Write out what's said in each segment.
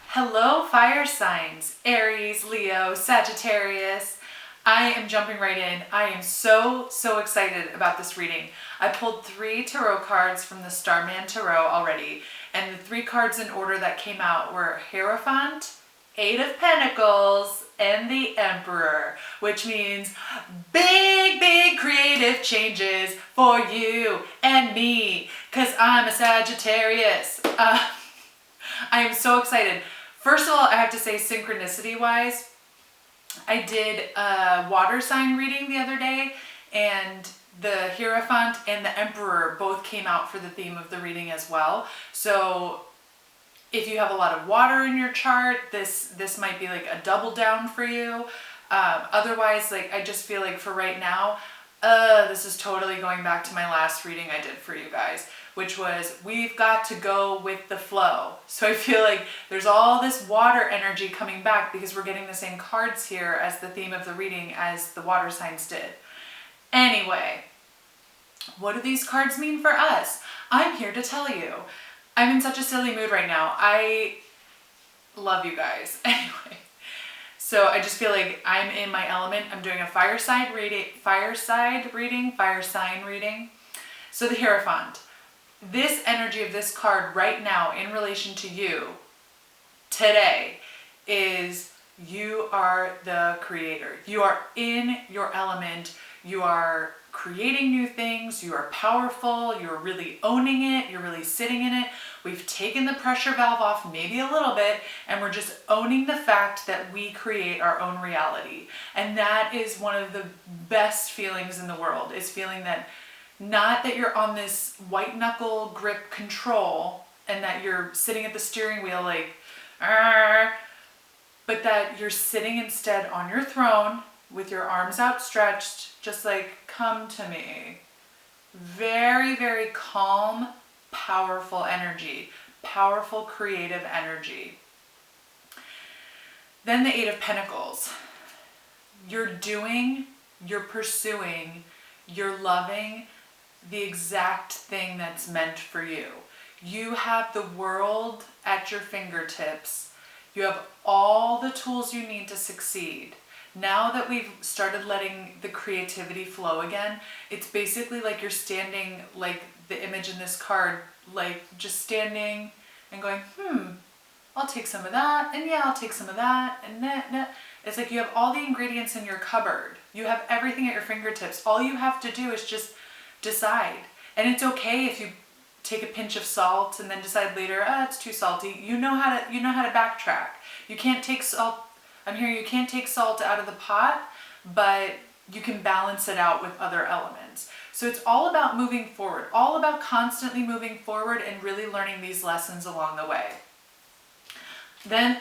Hello, fire signs, Aries, Leo, Sagittarius. I am jumping right in. I am so excited about this reading. I pulled 3 tarot cards from the Starman Tarot already, and the 3 cards in order that came out were Hierophant, 8 of Pentacles, and the Emperor, which means big creative changes for you and me, because I'm a Sagittarius. I am so excited. First of all, I have to say, synchronicity-wise, I did a water sign reading the other day, and the Hierophant and the Emperor both came out for the theme of the reading as well. So if you have a lot of water in your chart, this might be like a double down for you. Otherwise, like, I just feel like for right now, this is totally going back to my last reading I did for you guys, which was we've got to go with the flow. So I feel like there's all this water energy coming back because we're getting the same cards here as the theme of the reading as the water signs did. Anyway, what do these cards mean for us? I'm here to tell you. I'm in such a silly mood right now. I love you guys. Anyway. So I just feel like I'm in my element. I'm doing a fire sign reading. So the Hierophant. This energy of this card right now in relation to you today is you are the creator. You are in your element. You are creating new things. You are powerful. You're really owning it. You're really sitting in it. We've taken the pressure valve off maybe a little bit, and we're just owning the fact that we create our own reality. And that is one of the best feelings in the world, is feeling that not that you're on this white knuckle grip control and that you're sitting at the steering wheel like, but that you're sitting instead on your throne with your arms outstretched, just like, come to me. Very calm, powerful energy, powerful creative energy. Then the 8 of Pentacles. You're doing, you're pursuing, you're loving the exact thing that's meant for you. You have the world at your fingertips. You have all the tools you need to succeed. Now that we've started letting the creativity flow again, it's basically like you're standing, like the image in this card, like just standing and going, I'll take some of that, and yeah, I'll take some of that, and that. It's like you have all the ingredients in your cupboard. You have everything at your fingertips. All you have to do is just decide. And it's okay if you take a pinch of salt and then decide later, it's too salty. You know how to backtrack. You can't take salt. I'm hearing you can't take salt out of the pot, but you can balance it out with other elements. So it's all about moving forward, all about constantly moving forward and really learning these lessons along the way. Then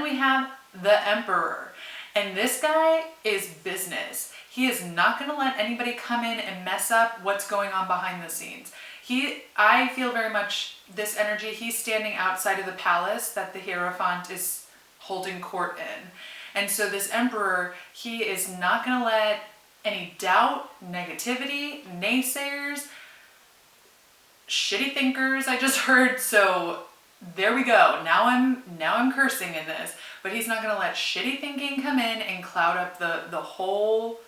we have the Emperor. And this guy is business. He is not going to let anybody come in and mess up what's going on behind the scenes. I feel very much this energy, he's standing outside of the palace that the Hierophant is holding court in. And so this Emperor, he is not going to let any doubt, negativity, naysayers, shitty thinkers, I just heard. So there we go. Now I'm cursing in this, but he's not going to let shitty thinking come in and cloud up the whole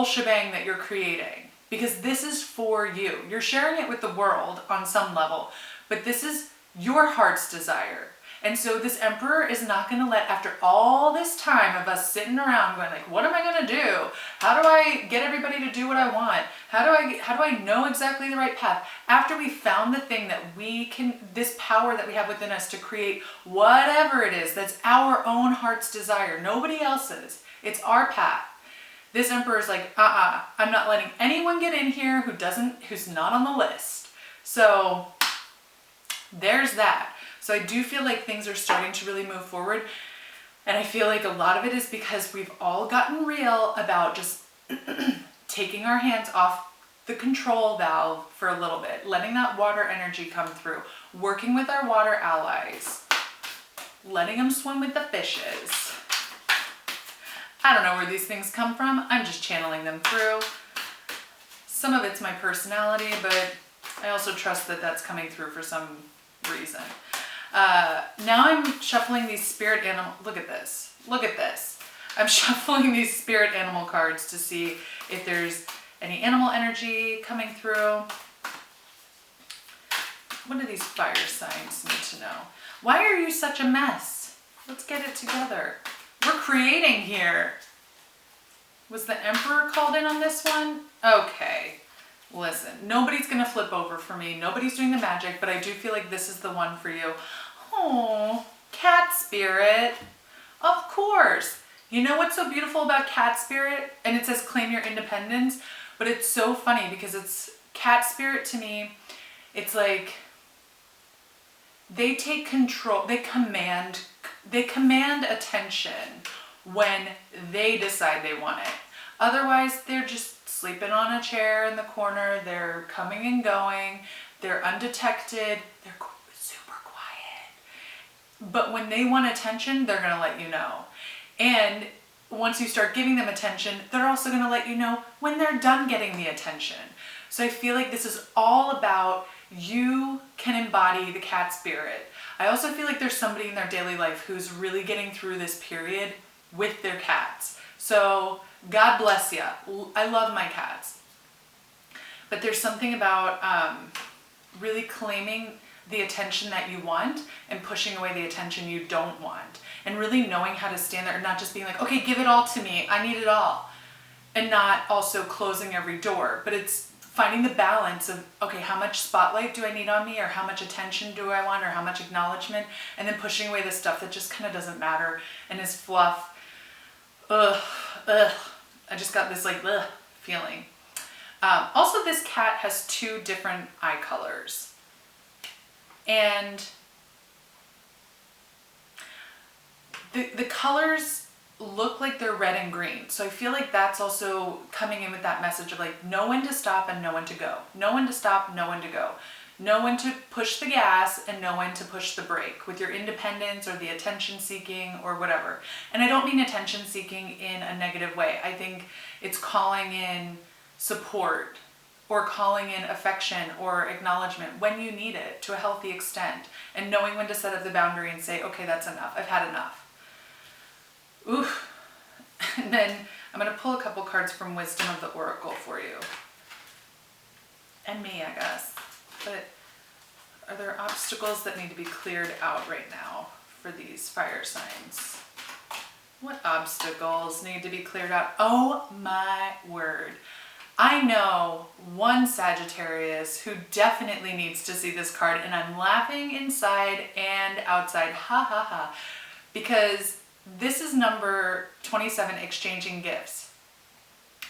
shebang that you're creating, because this is for you. You're sharing it with the world on some level, but this is your heart's desire. And so this Emperor is not going to let, after all this time of us sitting around going like, what am I going to do? How do I get everybody to do what I want? How do I know exactly the right path? After we found the thing that we can, this power that we have within us to create whatever it is, that's our own heart's desire, nobody else's. It's our path. This Emperor is like, I'm not letting anyone get in here who's not on the list. So there's that. So I do feel like things are starting to really move forward. And I feel like a lot of it is because we've all gotten real about just taking our hands off the control valve for a little bit, letting that water energy come through, working with our water allies, letting them swim with the fishes. I don't know where these things come from. I'm just channeling them through. Some of it's my personality, but I also trust that that's coming through for some reason. Now I'm shuffling these spirit animal, look at this. I'm shuffling these spirit animal cards to see if there's any animal energy coming through. What do these fire signs need to know? Why are you such a mess? Let's get it together. We're creating here. Was the Emperor called in on this one? Okay. Listen, nobody's going to flip over for me. Nobody's doing the magic, but I do feel like this is the one for you. Oh, cat spirit. Of course. You know what's so beautiful about cat spirit? And it says claim your independence, but it's so funny because it's cat spirit to me. It's like they take control, they command attention when they decide they want it. Otherwise, they're just sleeping on a chair in the corner. They're coming and going. They're undetected. They're super quiet. But when they want attention, they're going to let you know. And once you start giving them attention, they're also going to let you know when they're done getting the attention. So I feel like this is all about you can embody the cat spirit. I also feel like there's somebody in their daily life who's really getting through this period with their cats. So God bless you. I love my cats. But there's something about really claiming the attention that you want and pushing away the attention you don't want. And really knowing how to stand there and not just being like, okay, give it all to me. I need it all. And not also closing every door. But it's finding the balance of, okay, how much spotlight do I need on me, or how much attention do I want, or how much acknowledgement, and then pushing away the stuff that just kind of doesn't matter and is fluff. I just got this like feeling. Also, this cat has two different eye colors. And the colors look like they're red and green. So I feel like that's also coming in with that message of like, know when to stop and know when to go. Know when to stop, know when to go. Know when to push the gas and know when to push the brake with your independence or the attention seeking or whatever. And I don't mean attention seeking in a negative way. I think it's calling in support or calling in affection or acknowledgement when you need it to a healthy extent, and knowing when to set up the boundary and say, okay, that's enough. I've had enough. Oof. And then I'm going to pull a couple cards from Wisdom of the Oracle for you. And me, I guess. But are there obstacles that need to be cleared out right now for these fire signs? What obstacles need to be cleared out? Oh my word. I know one Sagittarius who definitely needs to see this card, and I'm laughing inside and outside. Ha ha ha. Because this is number 27, exchanging gifts.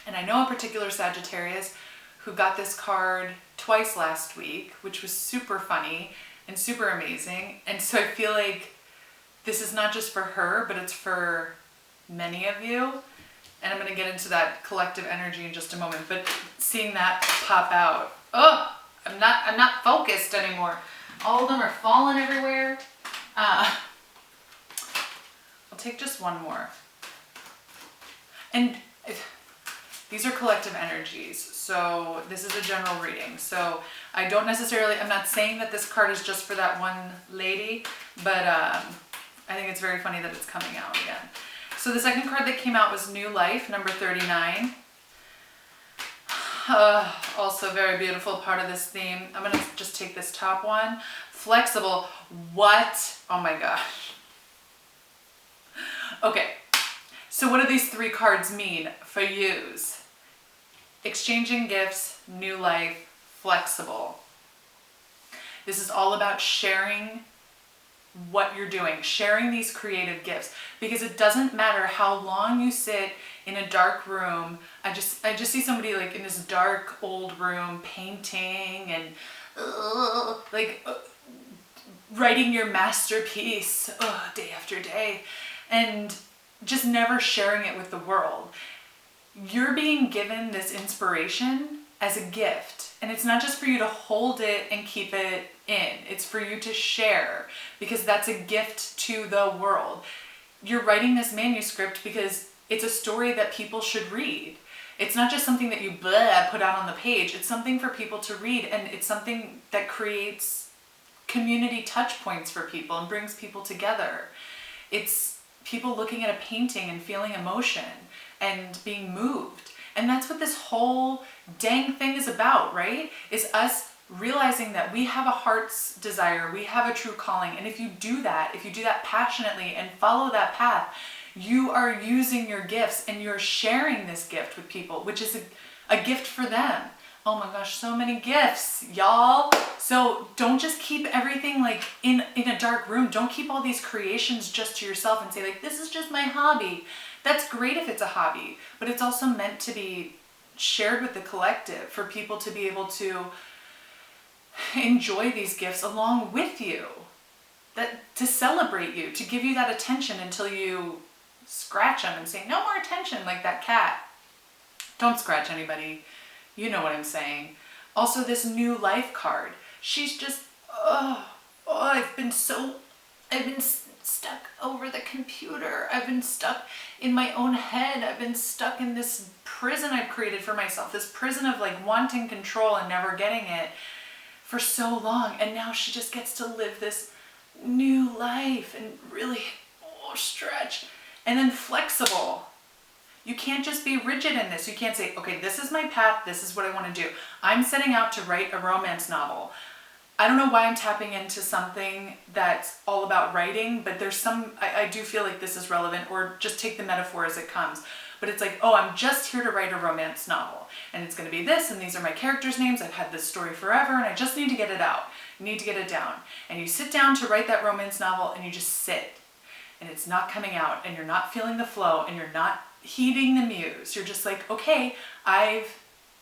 And I know a particular Sagittarius who got this card twice last week, which was super funny and super amazing. And so I feel like this is not just for her, but it's for many of you. And I'm going to get into that collective energy in just a moment. But seeing that pop out, oh, I'm not focused anymore. All of them are falling everywhere. I'll take just one more. And these are collective energies, so this is a general reading. So I don't necessarily, I'm not saying that this card is just for that one lady, but I think it's very funny that it's coming out again. So the second card that came out was New Life, number 39. Also very beautiful part of this theme. I'm going to just take this top one. Flexible. What? Oh my gosh. Okay. So what do these three cards mean for yous? Exchanging gifts, new life, flexible. This is all about sharing what you're doing, sharing these creative gifts, because it doesn't matter how long you sit in a dark room. I just see somebody like in this dark old room painting and writing your masterpiece day after day, and just never sharing it with the world. You're being given this inspiration as a gift, and it's not just for you to hold it and keep it in. It's for you to share, because that's a gift to the world. You're writing this manuscript because it's a story that people should read. It's not just something that you blah, put out on the page. It's something for people to read, and it's something that creates community touch points for people and brings people together. It's people looking at a painting and feeling emotion and being moved. And that's what this whole dang thing is about, right? Is us realizing that we have a heart's desire, we have a true calling. And if you do that passionately and follow that path, you are using your gifts and you're sharing this gift with people, which is a gift for them. Oh my gosh, so many gifts, y'all. So don't just keep everything like in a dark room. Don't keep all these creations just to yourself and say like, this is just my hobby. That's great if it's a hobby, but it's also meant to be shared with the collective for people to be able to enjoy these gifts along with you, that to celebrate you, to give you that attention until you scratch them and say, no more attention, like that cat. Don't scratch anybody. You know what I'm saying. Also, this new life card. She's just, I've been stuck over the computer. I've been stuck in my own head. I've been stuck in this prison I've created for myself. This prison of like wanting control and never getting it for so long. And now she just gets to live this new life and really stretch. And then flexible. You can't just be rigid in this. You can't say, okay, this is my path. This is what I want to do. I'm setting out to write a romance novel. I don't know why I'm tapping into something that's all about writing, but there's I do feel like this is relevant, or just take the metaphor as it comes. But it's like, oh, I'm just here to write a romance novel. And it's going to be this, and these are my characters' names. I've had this story forever, and I just need to get it out. I need to get it down. And you sit down to write that romance novel, and you just sit. And it's not coming out, and you're not feeling the flow, and you're not heeding the muse. You're just like, okay, I've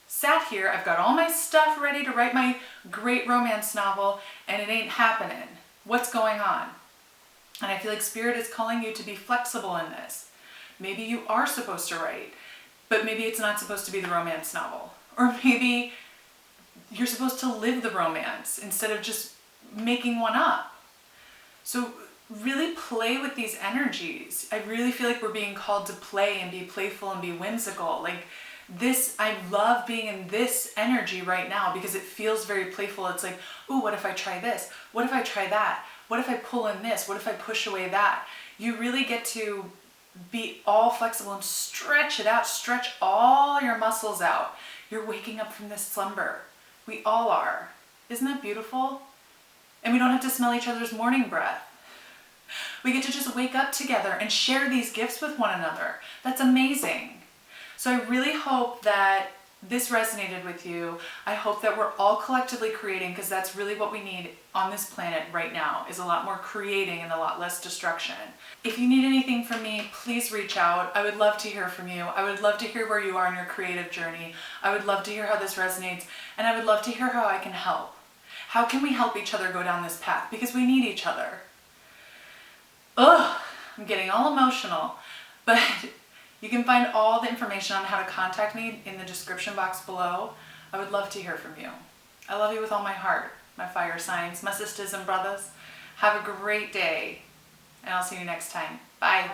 sat here, I've got all my stuff ready to write my great romance novel, and it ain't happening. What's going on? And I feel like Spirit is calling you to be flexible in this. Maybe you are supposed to write, but maybe it's not supposed to be the romance novel. Or maybe you're supposed to live the romance instead of just making one up. So really play with these energies. I really feel like we're being called to play and be playful and be whimsical. Like this, I love being in this energy right now because it feels very playful. It's like, ooh, what if I try this? What if I try that? What if I pull in this? What if I push away that? You really get to be all flexible and stretch it out. Stretch all your muscles out. You're waking up from this slumber. We all are. Isn't that beautiful? And we don't have to smell each other's morning breath. We get to just wake up together and share these gifts with one another. That's amazing. So I really hope that this resonated with you. I hope that we're all collectively creating, because that's really what we need on this planet right now, is a lot more creating and a lot less destruction. If you need anything from me, please reach out. I would love to hear from you. I would love to hear where you are in your creative journey. I would love to hear how this resonates, and I would love to hear how I can help. How can we help each other go down this path? Because we need each other. Ugh, I'm getting all emotional, but you can find all the information on how to contact me in the description box below. I would love to hear from you. I love you with all my heart, my fire signs, my sisters and brothers. Have a great day, and I'll see you next time. Bye.